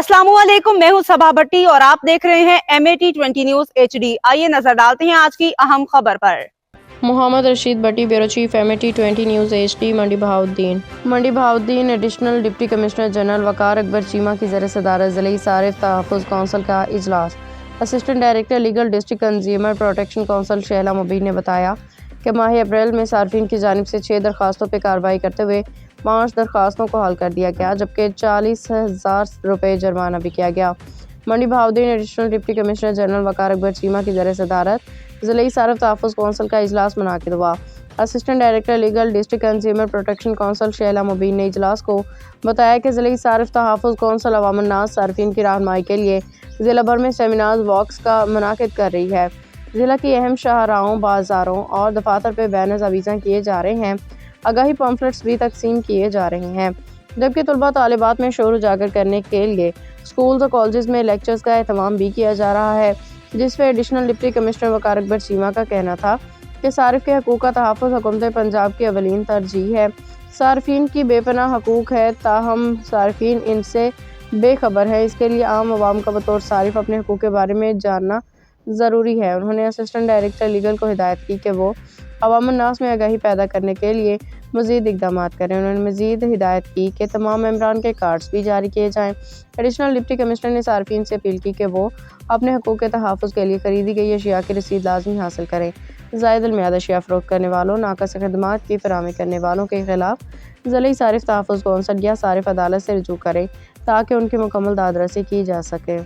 अस्सलाम वालेकुम, मैं हूं सबा भट्टी और आप देख रहे हैं MAT20 न्यूज HD। आइए नजर डालते हैं आज की अहम खबर पर। Mohammad Rashid Bhatti, bureau chief, MAT20 news HD, Mandi Bahauddin. Additional deputy commissioner general Waqar Akbar Cheema की ज़र सदारत ज़िले सारिफ तहफ़्फ़ुज़ कौंसिल का इजलास। Assistant director legal district consumer protection council Shaila Mubeen ने बताया कि माह अप्रैल में सार्फिन की जानिब से 6 दरख्वास्तों पर कार्रवाई करते हुए 5 दरख्वास्तों को हल कर दिया गया, जबकि 40,000 रुपये जुर्माना भी किया गया। Mandi Bahauddin additional deputy commissioner general Waqar Akbar Cheema की ज़र सदारत ज़िले सारिफ तहफ़्फ़ुज़ कौंसिल का इजलास मुनाकिद हुआ। Assistant director legal district consumer protection council Shaila Mubeen ने इजलास को बताया कि ज़िले सारिफ तहफ़्फ़ुज़ कौंसिल अवामुन्नास सार्फिन की रहनुमाई के लिए ज़िला भर में सेमिनार वॉक्स का मुनाकिद कर रही है। ज़िला की अहम शाहराहों, बाज़ारों और दफातर पर बैनर्स अवीज़ा किए जा रहे हैं। आगाही पम्फलेट्स भी तकसीम किए जा रहे हैं, जबकि तलबा तालिबात में शोर उजागर करने के लिए स्कूल्स और कॉलेजेस में लेक्चर्स का एहतमाम भी किया जा रहा है, जिस पर एडिशनल डिप्टी कमिश्नर वकार अकबर चीमा का कहना था कि सारिफ के हकूक़ का तहफ़्फ़ुज़ हुकूमत पंजाब की अवलीन तरजीह है। सार्फिन की बेपनाह हकूक़ है, ताहम सार्फिन इनसे बेखबर है। इसके लिए आम आवाम का बतौर सारिफ अपने हकूक़ के बारे में जानना ज़रूरी है। उन्होंने असिस्टेंट डायरेक्टर लीगल को हिदायत की कि वो अवामुन्नास में आगाही पैदा करने के लिए मज़ीद इक़दामात करें। उन्होंने मज़ीद हिदायत की कि तमाम मेंबरान के कार्ड्स भी जारी किए जाएँ। एडिशनल डिप्टी कमिश्नर ने सार्फिन से अपील की कि वो अपने हकूक़ के तहफ़्फ़ुज़ के लिए खरीदी गई अशिया की रसीद लाजमी हासिल करें। ज़ायद अलमियाद अशिया फ़रोख्त करने वालों, नाक़िस खदमात की फ़राहमी करने वालों के ख़िलाफ़ ज़िले सारिफ तहफ़्फ़ुज़ कौंसिल या सारिफ अदालत से रुजू करें ताकि उनकी मुकम्मल दादरसी की जा सके।